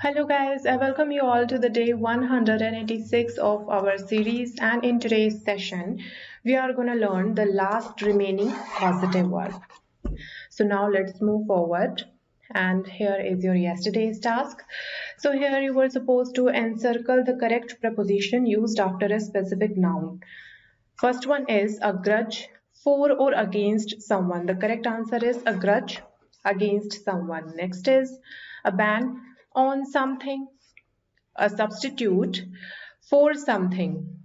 Hello guys, I welcome you all to the day 186 of our series, and in today's session we are going to learn the last remaining causative verb. So now let's move forward, and here is your yesterday's task. So here you were supposed to encircle the correct preposition used after a specific noun. First one is a grudge for or against someone. The correct answer is a grudge against someone. Next is a ban on something, a substitute for something,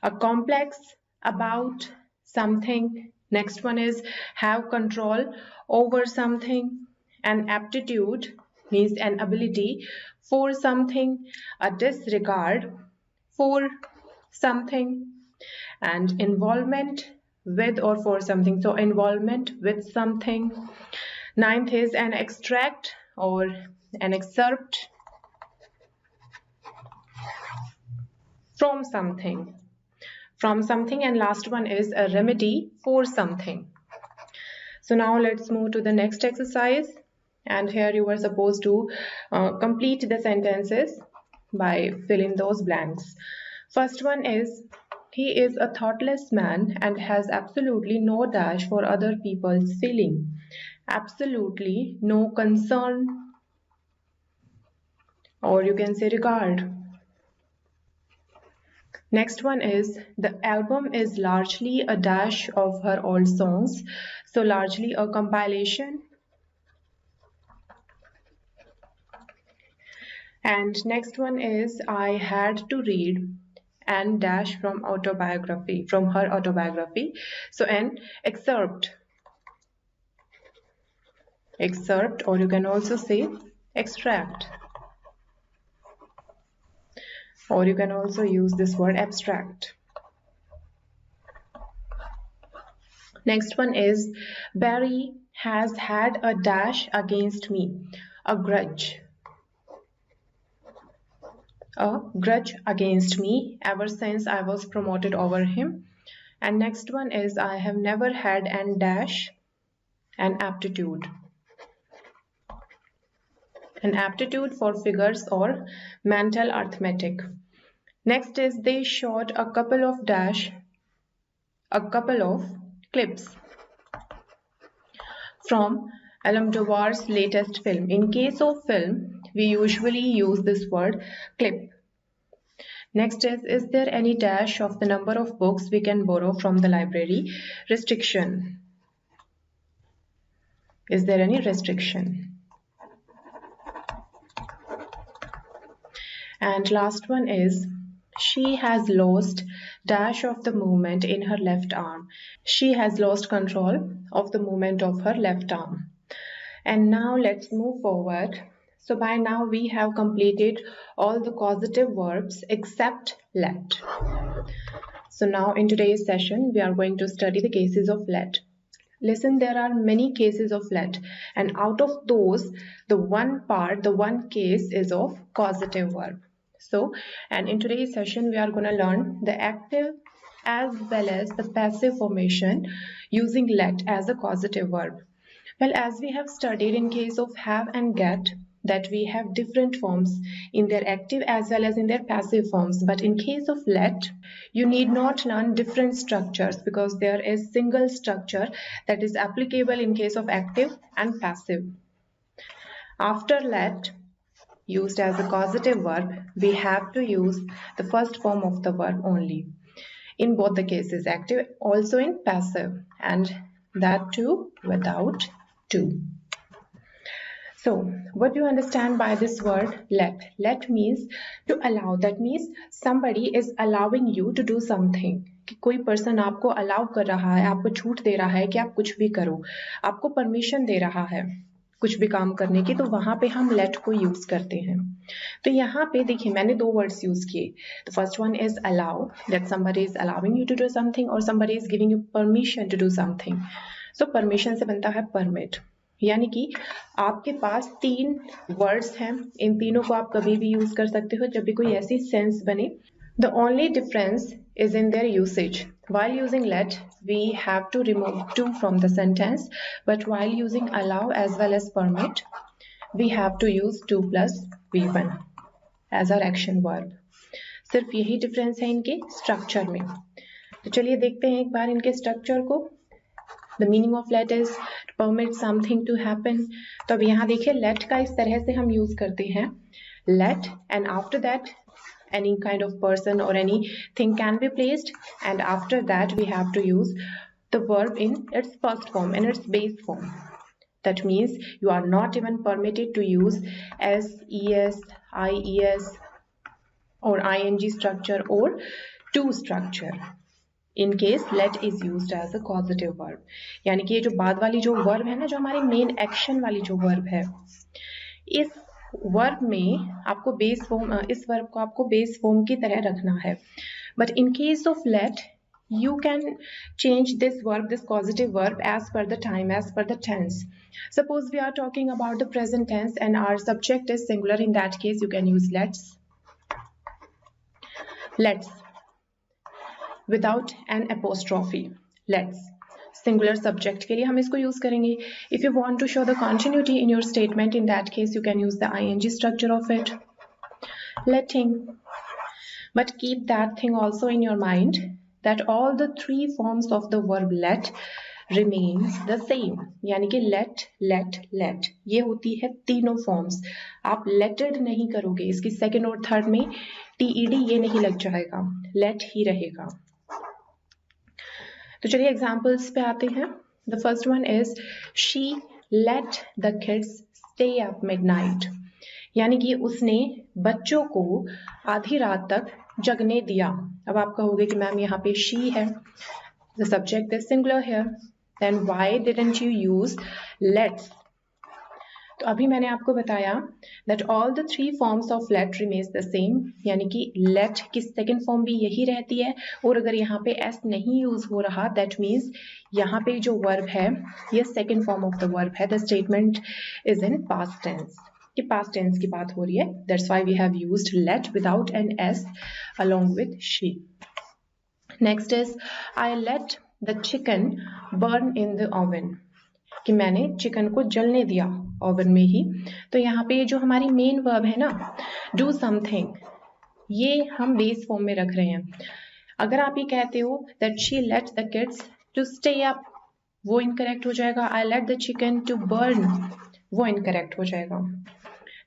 a complex about something. Next one is have control over something. An aptitude means an ability for something, a disregard for something, and involvement with or for something. So involvement with something. Ninth is an extract or an excerpt from something. And last one is a remedy for something. So now let's move to the next exercise, and here you are supposed to complete the sentences by filling those blanks. First one is he is a thoughtless man and has absolutely no dash for other people's feeling. Absolutely no concern, or you can say regard. Next one is the album is largely a dash of her old songs. So largely a compilation. And next one is I had to read and dash from her autobiography. So an excerpt, or you can also say extract, or you can also use this word abstract. Next one is Barry has had a dash against me, a grudge against me ever since I was promoted over him. And next one is I have never had an dash, an aptitude for figures or mental arithmetic. Next is they shot a couple of clips from Almodovar's latest film. In case of film, we usually use this word clip. Next is there any dash of the number of books we can borrow from the library? Restriction. Is there any restriction? And last one is she has lost dash of the movement in her left arm. She has lost control of the movement of her left arm. And now let's move forward. So by now we have completed all the causative verbs except let. So now in today's session we are going to study the cases of let. Listen, there are many cases of let, and out of those the one case is of causative verb. So, and in today's session we are going to learn the active as well as the passive formation using let as a causative verb. Well, as we have studied in case of have and get, that we have different forms in their active as well as in their passive forms. But in case of let, you need not learn different structures because there is single structure that is applicable in case of active and passive. After let, used as a causative verb, we have to use the first form of the verb only. In both the cases, active, also in passive, and that too without to. So, what do you understand by this word let? Let means to allow. That means somebody is allowing you to do something. कि कोई person आपको allow कर रहा है, आपको छूट दे रहा है कि आप कुछ भी करो, आपको परमिशन दे रहा है कुछ भी काम करने की, तो वहां पे हम let को यूज करते हैं. तो यहाँ पे देखिए मैंने दो वर्ड्स यूज किए. The first one is allow, that somebody is allowing you to do something or somebody is giving you permission to do something. So permission से बनता है permit. यानी कि आपके पास तीन वर्ड्स हैं, इन तीनों को आप कभी भी यूज कर सकते हो जब भी कोई ऐसी सेंस बने. The only difference is in their usage. While using let, we have to remove to from the sentence, but while using allow as well as permit, we have to use 2 plus V1 as our action verb. सिर्फ यही difference है इनके structure में. तो चलिए देखते हैं एक बार इनके स्ट्रक्चर को. The meaning of let is to permit something to happen. तो अब यहाँ देखिए let का इस तरह से हम यूज करते हैं. Let and after that any kind of person or anything can be placed, and after that we have to use the verb in its first form, in its base form. That means you are not even permitted to use s, es, ies or ing structure or to structure in case let is used as a causative verb. यानी कि ये जो बाद वाली जो verb है ना, जो हमारे main action वाली जो verb है, इस वर्ब में आपको बेस फॉर्म, इस वर्ब को आपको बेस फॉर्म की तरह रखना है. But in case of let you can change this verb, this causative verb, as per the time, as per the tense. Suppose we are talking about the present tense and our subject is singular. In that case you can use let's without an apostrophe. Let's singular subject के लिए हम इसको use करेंगे. If you want to show the continuity in your statement, in that case you can use the ing structure of it, letting. But keep that thing also in your mind that all the three forms of the verb let remains the same. यानी कि let ये होती है तीनों forms. आप letted नहीं करोगे, इसकी सेकेंड और थर्ड में ted ये नहीं लग जाएगा, let ही रहेगा. तो चलिए एग्जाम्पल्स पे आते हैं. The first one is she let the kids stay up midnight. यानी कि उसने बच्चों को आधी रात तक जगने दिया. अब आप कहोगे कि मैम यहाँ पे शी है, the subject is singular here, then why didn't you use let's. तो अभी मैंने आपको बताया that all the three forms of let remains the same. यानी कि लेट की सेकेंड फॉर्म भी यही रहती है, और अगर यहाँ पे एस नहीं यूज हो रहा दैट मीन्स यहाँ पे जो वर्ब है ये second form of the verb है. The statement is in past tense, कि पास्ट टेंस की बात हो रही है. That's why we have used let without an S along with she. Next is I let the chicken burn in the oven. कि मैंने chicken को जलने दिया ओवन में ही. तो यहाँ पे जो हमारी मेन वर्ब है ना, डू समथिंग, ये हम बेस फॉर्म में रख रहे हैं. अगर आप ये कहते हो that she let the kids to stay up, वो इनकरेक्ट हो जाएगा. I let the chicken to burn, वो इनकरेक्ट हो जाएगा.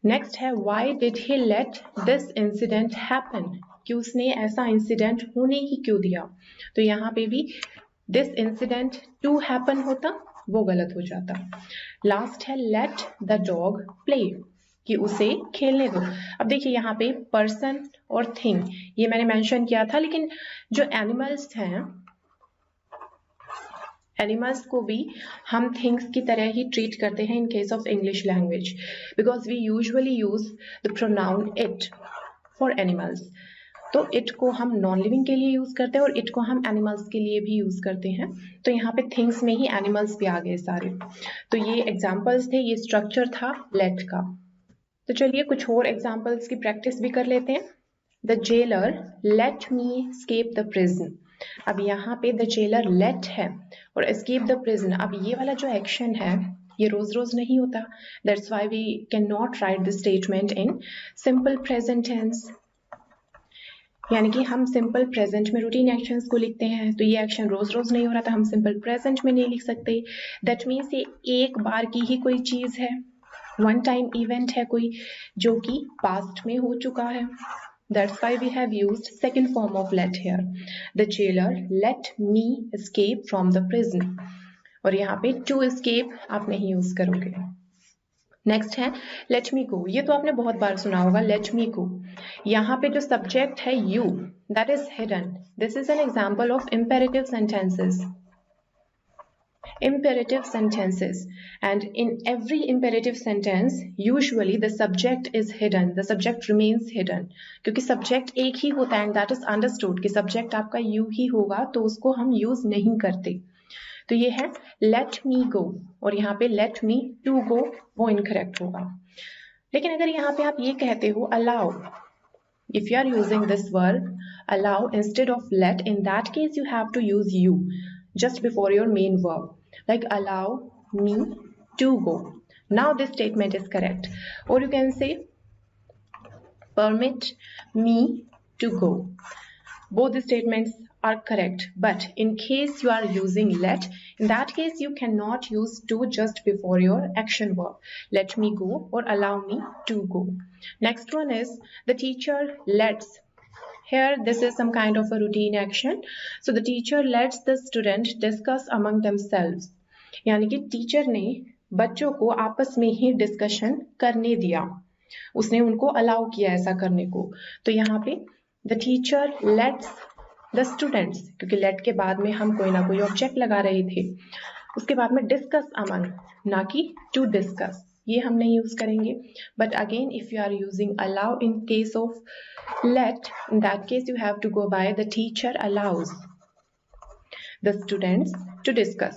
नेक्स्ट है why did he let this incident happen, कि उसने ऐसा इंसिडेंट होने ही क्यों दिया. तो यहाँ पे भी दिस इंसिडेंट टू हैपन होता, वो गलत हो जाता. लास्ट है लेट द डॉग प्ले, कि उसे खेलने दो. अब देखिए यहाँ पे पर्सन और थिंग ये मैंने मेंशन किया था, लेकिन जो एनिमल्स हैं, एनिमल्स को भी हम थिंग्स की तरह ही ट्रीट करते हैं in case of English language, because we usually use the pronoun it for animals. तो इट को हम नॉन लिविंग के लिए यूज करते हैं और इट को हम एनिमल्स के लिए भी यूज करते हैं. तो यहाँ पे थिंग्स में ही एनिमल्स भी आ गए सारे. तो ये एग्जाम्पल्स थे, ये स्ट्रक्चर था लेट का. तो चलिए कुछ और एग्जाम्पल्स की प्रैक्टिस भी कर लेते हैं. The jailer let me escape the prison. अब यहाँ पे द जेलर लेट है और एस्केप द प्रिजन. अब ये वाला जो एक्शन है ये रोज रोज नहीं होता. That's why we can not write the statement in simple present tense. यानी कि हम सिंपल प्रेजेंट में रूटीन एक्शंस को लिखते हैं, तो ये एक्शन रोज रोज नहीं हो रहा था, हम सिंपल प्रेजेंट में नहीं लिख सकते. दैट मीन्स ये एक बार की ही कोई चीज है, वन टाइम इवेंट है कोई, जो कि पास्ट में हो चुका है. That's why we have used second form of let here. The jailer let me escape from the prison, और यहाँ पे टू एस्केप आप नहीं यूज करोगे. नेक्स्ट है लेट मी गो. ये तो आपने बहुत बार सुना होगा, लेट मी गो. यहाँ पे जो सब्जेक्ट है you, that is hidden. This is an example of imperative sentences. Imperative sentences, and in every imperative sentence usually the subject is hidden, the subject remains hidden, क्योंकि subject एक ही होता है and that is understood कि subject आपका you ही होगा, तो उसको हम use नहीं करते. तो ये है let me go, और यहाँ पे let me to go वो incorrect होगा. लेकिन अगर यहाँ पे आप ये कहते हो allow, if you are using this verb allow instead of let, in that case you have to use you just before your main verb. Like allow me to go. Now this statement is correct. Or you can say permit me to go. Both the statements are correct, but in case you are using let, in that case you cannot use to just before your action verb. Let me go or allow me to go. Next one is the teacher lets. Here this is some kind of a routine action. So the teacher lets the student discuss among themselves. यानी कि teacher ने बच्चों को आपस में ही discussion करने दिया, उसने उनको अलाउ किया ऐसा करने को. तो यहाँ पे the teacher let's the students, क्योंकि लेट के बाद में हम कोई ना कोई ऑब्जेक्ट लगा रहे थे, उसके बाद में डिस्कस अमंग, ना कि टू डिस्कस, ये हम नहीं यूज करेंगे. But again if you are using allow in case of let, in that case you have to go by the teacher allows the students to discuss.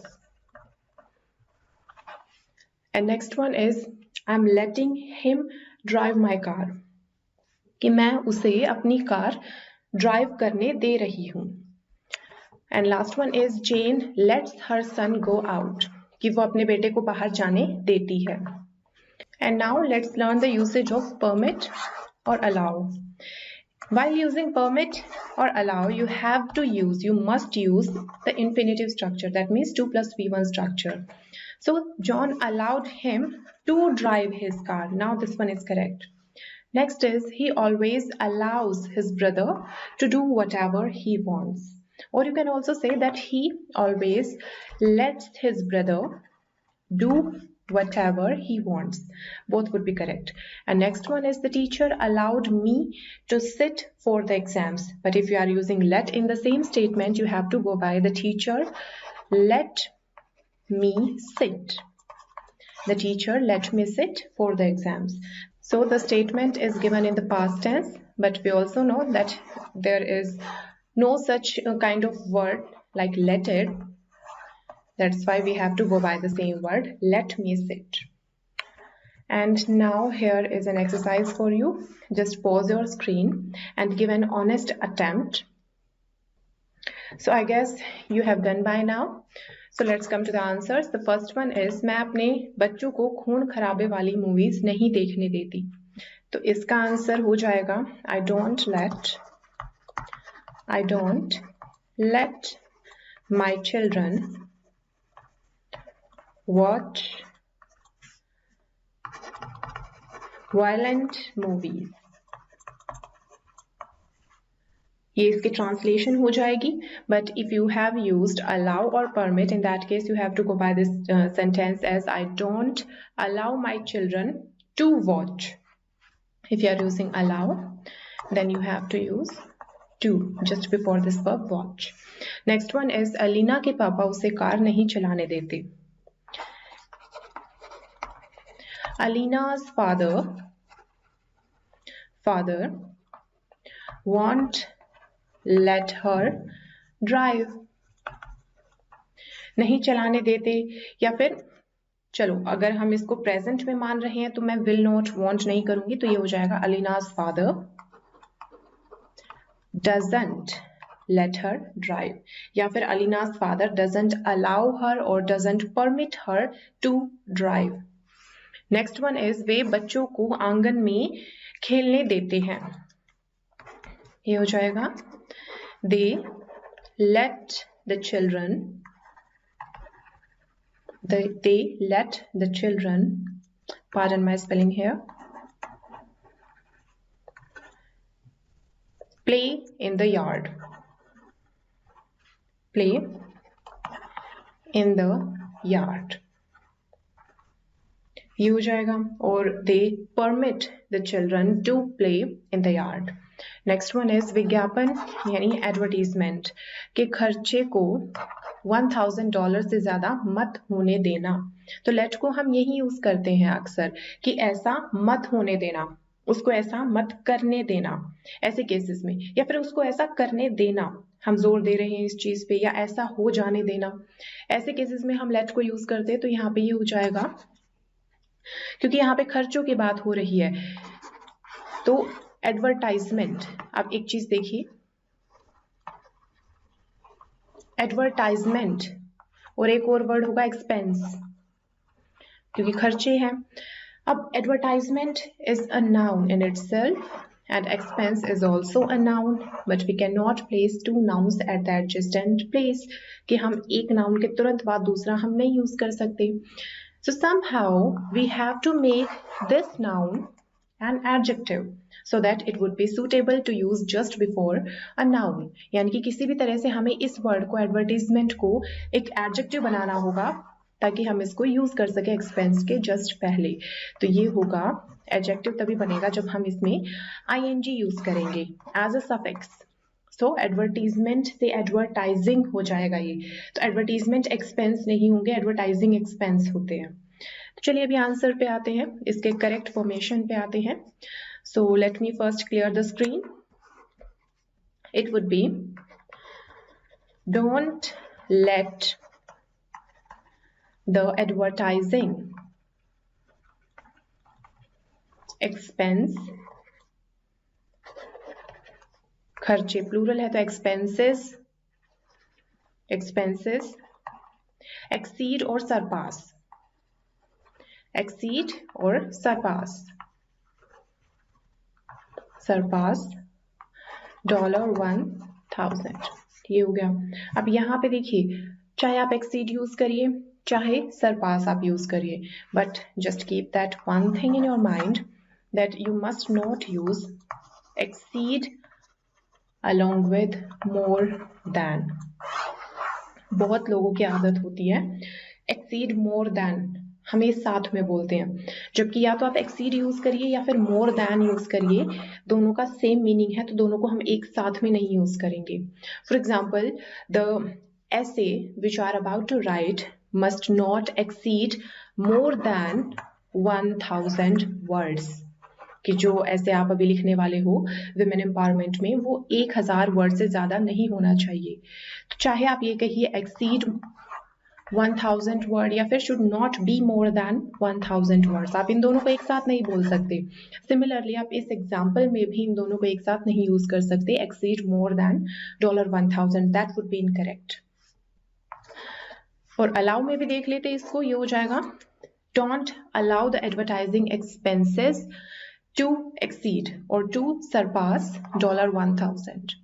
And next one is I'm letting him drive my car, कि मैं उसे अपनी car drive करने दे रही हूँ. And last one is Jane lets her son go out, कि वो अपने बेटे को बाहर जाने देती है. And now let's learn the usage of permit or allow. While using permit or allow, you must use the infinitive structure. That means 2 plus V1 structure. So John allowed him to drive his car. Now this one is correct. Next is he always allows his brother to do whatever he wants. Or you can also say that he always lets his brother do whatever he wants. Both would be correct. And next one is the teacher allowed me to sit for the exams. But if you are using let in the same statement, you have to go by the teacher let me sit. The teacher let me sit for the exams. So the statement is given in the past tense, but we also know that there is no such kind of word like let it. That's why we have to go by the same word, let me sit. And now here is an exercise for you. Just pause your screen and give an honest attempt. So I guess you have done by now. So let's come to the answers. The first one is मैं अपने बच्चों को खून खराबे वाली movies नहीं देखने देती. तो इसका आंसर हो जाएगा I don't let my children watch violent movies. ये इसकी ट्रांसलेशन हो जाएगी. But if you have used allow or permit, in that case you have to go by this sentence as I don't allow my children to watch. If you are using allow, then you have to use to just before this verb watch. Next one is Alina के पापा उसे car नहीं चलाने देते. Alina's father won't let her drive. नहीं चलाने देते, या फिर चलो अगर हम इसको प्रेजेंट में मान रहे हैं तो मैं will not want नहीं करूंगी, तो ये हो जाएगा Alina's father doesn't let her drive, या फिर Alina's father doesn't allow her or doesn't permit her to drive. Next one is वे बच्चों को आंगन में खेलने देते हैं. ये हो जाएगा दे let the children, pardon my spelling here, play in the yard. ये हो जाएगा. और they permit the children to play in the yard. Next one is विज्ञापन यानी एडवर्टीजमेंट के खर्चे को $1000 से ज्यादा मत होने देना. तो लेट को हम यही यूज करते हैं अक्सर कि ऐसा मत होने देना, उसको ऐसा मत करने देना, ऐसे केसेस में, या फिर उसको ऐसा करने देना, हम जोर दे रहे हैं इस चीज पे, या ऐसा हो जाने देना, ऐसे केसेस में हम लेट को यूज करते हैं. तो यहाँ पे ये हो जाएगा, क्योंकि यहाँ पे खर्चों की बात हो रही है. तो एडवर्टाइजमेंट, अब एक चीज देखिए, एडवर्टाइजमेंट और एक और वर्ड होगा एक्सपेंस. क्योंकि खर्चे हैं। अब advertisement is a noun in itself and expense is also a noun, but we cannot place two nouns at the adjacent place कि हम एक noun के तुरंत बाद दूसरा हम नहीं use कर सकते. So somehow we have to make this noun an adjective so that it would be suitable to use just before a noun. यानी कि किसी भी तरह से हमें इस word को advertisement को एक adjective बनाना होगा ताकि हम इसको यूज कर सके एक्सपेंस के जस्ट पहले. तो ये होगा एडजेक्टिव तभी बनेगा जब हम इसमें ing यूज करेंगे as a suffix. So advertisement से एडवर्टाइजिंग हो जाएगा ये. तो एडवर्टीजमेंट एक्सपेंस नहीं होंगे, एडवर्टाइजिंग एक्सपेंस होते हैं. तो चलिए अभी आंसर पे आते हैं, इसके करेक्ट फॉर्मेशन पे आते हैं. So let me first clear the screen. It would be don't let the advertising expense, खर्चे प्लूरल है तो expenses exceed or surpass, $1,000. ये हो गया. अब यहाँ पे देखिए, चाहे आप exceed यूज करिए चाहे सरपास आप यूज करिए, but just keep that one thing in your mind that you must not use exceed along with more than. बहुत लोगों की आदत होती है एक्सीड मोर देन हमें साथ में बोलते हैं, जबकि या तो आप एक्सीड यूज करिए या फिर मोर देन यूज करिए, दोनों का सेम मीनिंग है, तो दोनों को हम एक साथ में नहीं यूज करेंगे. For example, the essay which you are about to write must not exceed more than 1000 words. कि जो ऐसे आप अभी लिखने वाले हो विमेन एम्पावरमेंट में, वो 1000 वर्ड से ज्यादा नहीं होना चाहिए. तो चाहे आप ये कहिए एक्सीड 1000 वर्ड या फिर should not be more than 1000 words, आप इन दोनों को एक साथ नहीं बोल सकते. सिमिलरली आप इस एग्जाम्पल में भी इन दोनों को एक साथ नहीं यूज कर सकते, exceed more than $1000, that would be incorrect. और अलाउ में भी देख लेते इसको, ये हो जाएगा don't allow the advertising expenses to exceed or to surpass $1,000.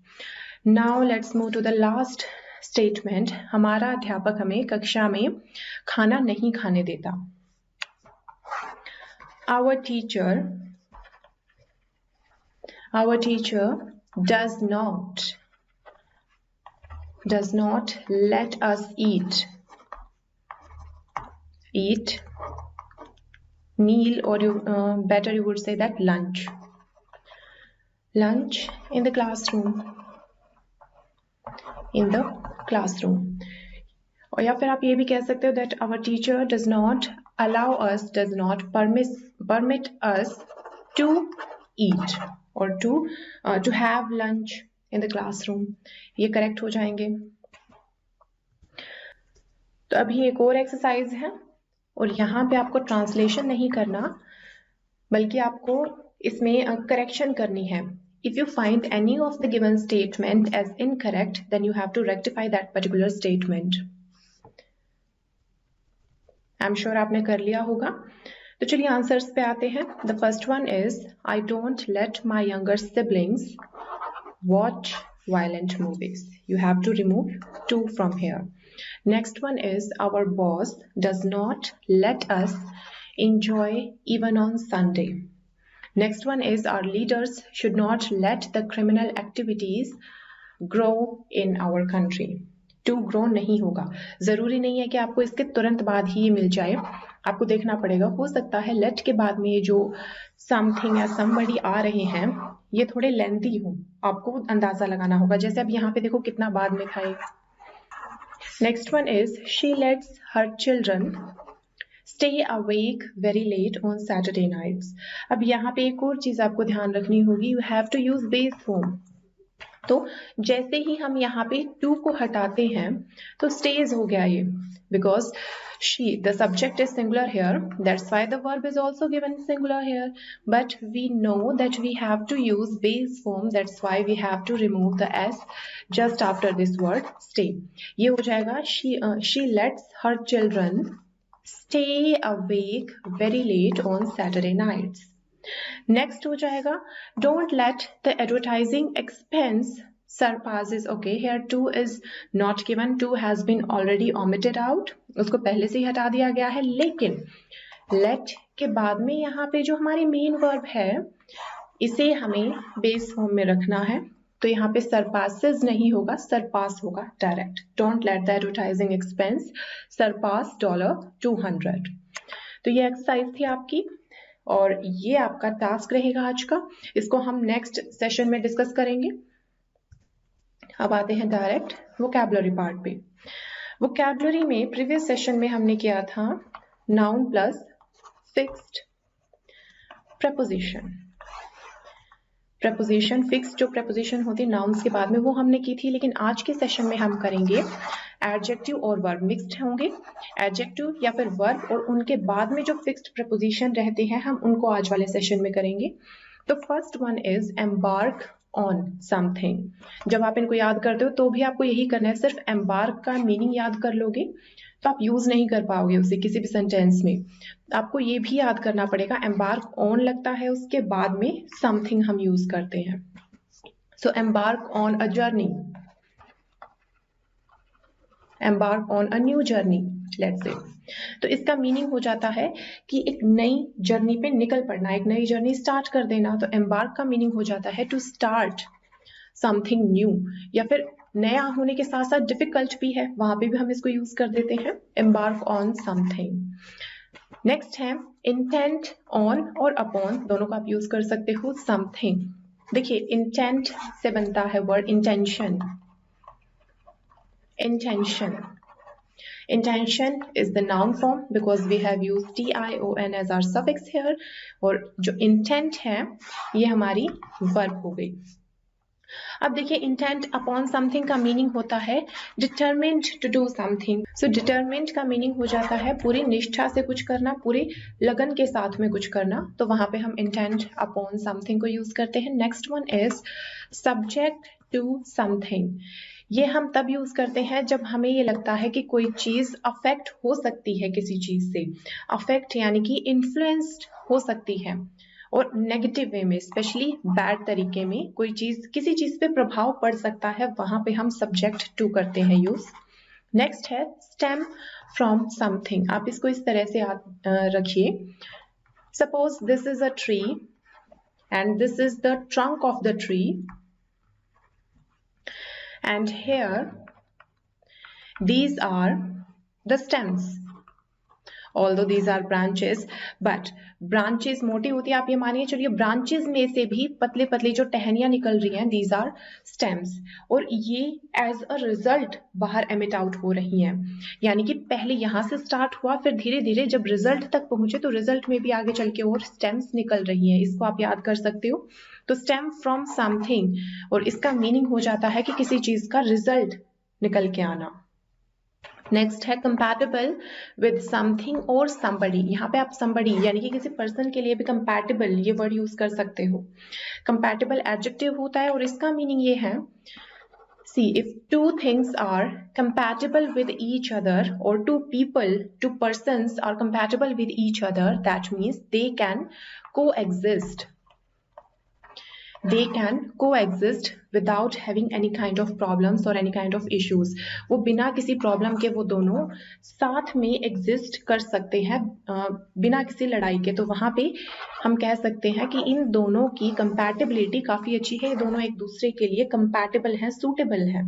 Now let's move to the last statement. हमारा अध्यापक हमें कक्षा में खाना नहीं खाने देता. Our teacher does not let us eat meal, or better you would say that lunch in the classroom. और या फिर आप ये भी कह सकते हो that our teacher does not allow us, does not permit us to eat or to have lunch in the classroom. ये करेक्ट हो जाएंगे. तो अभी एक और एक्सरसाइज है, और यहाँ पे आपको ट्रांसलेशन नहीं करना बल्कि आपको इसमें करेक्शन करनी है. If you find any of the given statement as incorrect then you have to rectify that particular statement. I am sure आपने कर लिया होगा. तो चलिए आंसर्स पे आते हैं. The first one is I don't let my younger siblings watch violent movies. You have to remove 2 from here. Next one is our boss does not let us enjoy even on Sunday. Next one is our leaders should not let the criminal activities grow in our country. To grow नहीं होगा. जरूरी नहीं है कि आपको इसके तुरंत बाद ही ये मिल जाए, आपको देखना पड़ेगा. हो सकता है let के बाद में ये जो something या somebody आ रहे हैं ये थोड़े लेंथी हो, आपको अंदाजा लगाना होगा. जैसे अब यहाँ पे देखो कितना बाद में था. Next one is she lets her children stay awake very late on Saturday nights. अब यहाँ पे एक और चीज आपको ध्यान रखनी होगी, you have to use base form. तो जैसे ही हम यहाँ पे टू को हटाते हैं तो स्टेज हो गया ये, because she, the subject is singular here, that's why the verb is also given singular here, but we know that we have to use base form, that's why we have to remove the s just after this word stay. ये हो जाएगा she lets her children stay awake very late on Saturday nights. Next हो जाएगा, don't let the advertising expense surpasses. Okay, here 2 is not given, 2 has been already omitted out, उसको पहले से ही हटा दिया गया है, लेकिन let के बाद में यहाँ पे जो हमारी मेन वर्ब है इसे हमें बेस फॉर्म में रखना है, तो यहाँ पे surpasses नहीं होगा, surpass होगा direct. Don't let the advertising expense surpass $200. तो ये एक्सरसाइज थी आपकी और ये आपका टास्क रहेगा आज का. इसको हम नेक्स्ट सेशन में डिस्कस करेंगे. अब आते हैं डायरेक्ट वोकैबुलरी पार्ट पे. वोकैबुलरी में प्रीवियस सेशन में हमने किया था noun plus fixed preposition. Preposition fix जो प्रपोजिशन होती है नाउन्स के बाद में वो हमने की थी, लेकिन आज के सेशन में हम करेंगे एडजेक्टिव और वर्ब मिक्स्ड होंगे. एडजेक्टिव या फिर वर्ब और उनके बाद में जो फिक्स्ड प्रपोजिशन रहते हैं हम उनको आज वाले सेशन में करेंगे. तो first one is embark on something. जब आप इनको याद करते हो तो भी आपको यही करना है, सिर्फ एम्बार्क का मीनिंग याद कर लोगे तो आप यूज नहीं कर पाओगे उसे किसी भी सेंटेंस में. आपको ये भी याद करना पड़ेगा एम्बार्क ऑन लगता है उसके बाद में समथिंग हम यूज करते हैं. So embark on a journey, embark on a new journey let's say. तो इसका मीनिंग हो जाता है कि एक नई जर्नी पे निकल पड़ना, एक नई जर्नी स्टार्ट कर देना. तो एम्बार्क का मीनिंग हो जाता है टू स्टार्ट समथिंग न्यू, या फिर नया होने के साथ साथ डिफिकल्ट भी है, वहां पे भी हम इसको यूज कर देते हैं, एम्बार्क ऑन समथिंग. नेक्स्ट है इंटेंट ऑन और अपॉन, दोनों का आप यूज कर सकते हो समथिंग. देखिए इंटेंट से बनता है word intention. Intention, intention is the noun form because we have used tion as our suffix here, और जो intent है ये हमारी verb हो गई. अब देखिए intent upon something का मीनिंग होता है determined to do something. So determined का मीनिंग हो जाता है पूरी निष्ठा से कुछ करना, पूरे लगन के साथ में कुछ करना, तो वहां पे हम intent upon something को यूज करते हैं. Next one is subject to something. ये हम तब यूज करते हैं जब हमें ये लगता है कि कोई चीज अफेक्ट हो सकती है किसी चीज से. अफेक्ट यानी कि इन्फ्लुएंस्ड हो सकती है और नेगेटिव वे में, स्पेशली बैड तरीके में कोई चीज किसी चीज पे प्रभाव पड़ सकता है, वहां पे हम सब्जेक्ट टू करते हैं यूज. नेक्स्ट है स्टेम फ्रॉम समथिंग. आप इसको इस तरह से रखिए, suppose this is a tree and this is the trunk of the tree, and here these are the stems, although these are branches, but branches मोटी होती है, आप ये मानिए चलिए branches में से भी पतले पतले जो टहनियां निकल रही हैं, these are stems, और ये as a result बाहर emit out हो रही हैं. यानी कि पहले यहाँ से स्टार्ट हुआ, फिर धीरे धीरे जब रिजल्ट तक पहुंचे तो रिजल्ट में भी आगे चल के और stems निकल रही हैं. इसको आप याद कर सकते हो. तो स्टेम फ्रॉम समथिंग, और इसका मीनिंग हो जाता है कि किसी चीज का रिजल्ट निकल के आना. नेक्स्ट है कंपैटिबल विद समथिंग और somebody. यहाँ पे आप somebody यानी कि किसी पर्सन के लिए भी कंपैटिबल ये वर्ड यूज कर सकते हो. कंपैटिबल एडजेक्टिव होता है और इसका मीनिंग ये है, see if two things are compatible with each other or two people, two persons are compatible with each other, that means they can coexist. They can coexist without having any kind of problems or any kind of issues. वो बिना किसी problem के वो दोनों साथ में exist कर सकते हैं बिना किसी लड़ाई के. तो वहां पे हम कह सकते हैं कि इन दोनों की कंपैटिबिलिटी काफी अच्छी है, ये दोनों एक दूसरे के लिए कंपैटिबल हैं, सूटेबल हैं.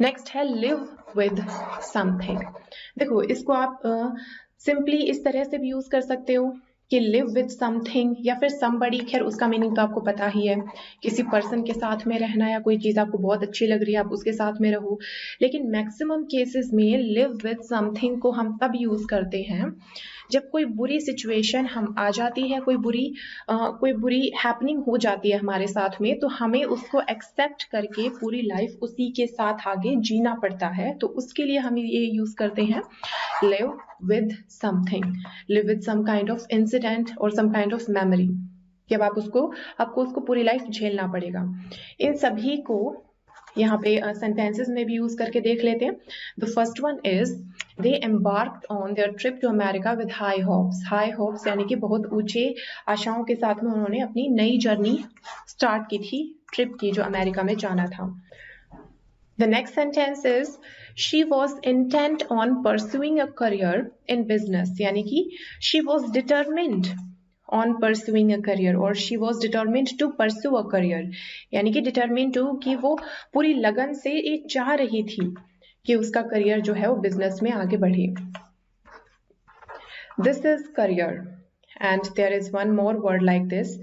नेक्स्ट है लिव विद समथिंग. देखो इसको आप सिंपली इस तरह से भी यूज कर सकते हो कि लिव विद समथिंग या फिर somebody. खैर उसका मीनिंग तो आपको पता ही है, किसी पर्सन के साथ में रहना या कोई चीज आपको बहुत अच्छी लग रही है आप उसके साथ में रहो. लेकिन मैक्सिमम केसेस में लिव विद समथिंग को हम तब यूज करते हैं जब कोई बुरी सिचुएशन हम आ जाती है, कोई बुरी हैपनिंग हो जाती है हमारे साथ में, तो हमें उसको एक्सेप्ट करके पूरी लाइफ उसी के साथ आगे जीना पड़ता है. तो उसके लिए हम ये यूज करते हैं live with something, live with some kind of incident और सम काइंड ऑफ मेमोरी. जब आपको उसको पूरी लाइफ झेलना पड़ेगा. इन सभी को यहाँ पे सेंटेंसेस में भी यूज करके देख लेते हैं. The first one is They embarked on their trip to America with high hopes. High hopes यानी कि बहुत ऊंचे आशाओं के साथ में उन्होंने अपनी नई जर्नी स्टार्ट की थी, ट्रिप की जो अमेरिका में जाना था. The next sentence is she was intent on pursuing a career in business. यानी कि she was determined on pursuing a career or she was determined to pursue a career. यानी कि determined to कि वो पूरी लगन से ये चाह रही थी कि उसका करियर जो है वो बिजनेस में आगे बढ़े. This is career and there is one more word like this.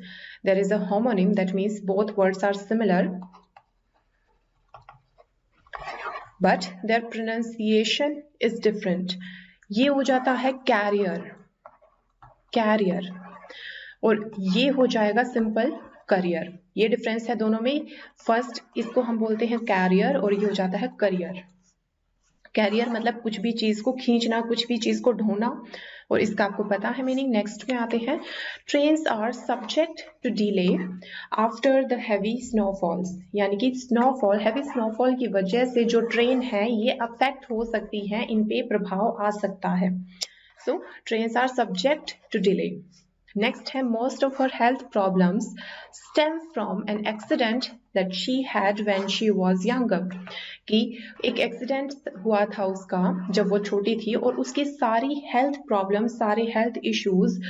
There is a homonym, that means both words are similar but their pronunciation is different. ये हो जाता है carrier, carrier, और ये हो जाएगा सिंपल करियर. ये डिफरेंस है दोनों में. फर्स्ट इसको हम बोलते हैं कैरियर और ये हो जाता है करियर. कैरियर मतलब कुछ भी चीज को खींचना, कुछ भी चीज को ढोना, और इसका आपको पता है मीनिंग. नेक्स्ट में आते हैं. Trains are subject to delay after the heavy snowfalls. यानी कि स्नोफॉल, हैवी स्नोफॉल की वजह से जो ट्रेन है ये अफेक्ट हो सकती है, इन पे प्रभाव आ सकता है. So trains are subject to delay. Next है most of her health problems stem from an accident that she had when she was younger. कि एक एक्सीडेंट हुआ था उसका जब वो छोटी थी और उसकी सारी हेल्थ प्रॉब्लम, सारे हेल्थ इश्यूज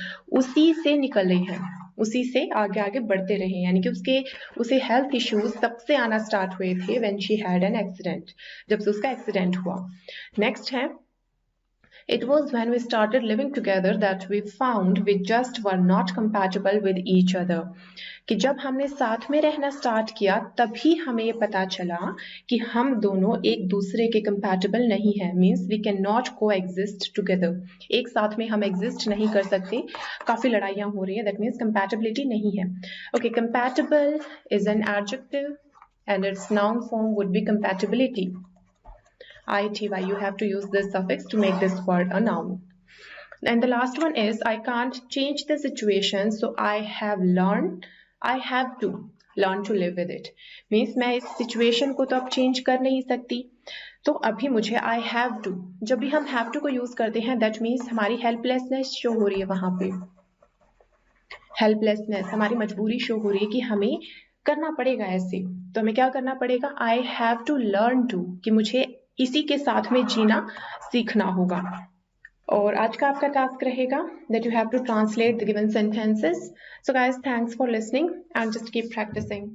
उसी से निकल रहे हैं, उसी से आगे आगे बढ़ते रहे. यानी कि उसे हेल्थ इश्यूज तब से आना स्टार्ट हुए थे when she had an accident, जब से उसका एक्सीडेंट हुआ. नेक्स्ट है It was when we started living together that we found we just were not compatible with each other. कि जब हमने साथ में रहना स्टार्ट किया तभी हमें ये पता चला कि हम दोनों एक दूसरे के compatible नहीं हैं. Means we cannot coexist together. एक साथ में हम exist नहीं कर सकते, काफी लड़ाइयाँ हो रही है. That means compatibility नहीं है. Okay, compatible is an adjective and its noun form would be compatibility. ity, you have to use this suffix to make this word a noun. And the last one is I can't change the situation, so I have to learn to live with it. Means मैं इस situation को तो अब change कर नहीं सकती, तो अभी मुझे I have to, जब भी हम have to को use करते हैं that means हमारी helplessness show हो रही है. वहां पे helplessness, हमारी मजबूरी show हो रही है कि हमें करना पड़ेगा ऐसे. तो हमें क्या करना पड़ेगा? I have to learn to, कि मुझे इसी के साथ में जीना सीखना होगा. और आज का आपका टास्क रहेगा that you have to translate the given sentences. So guys, thanks for listening and just keep practicing.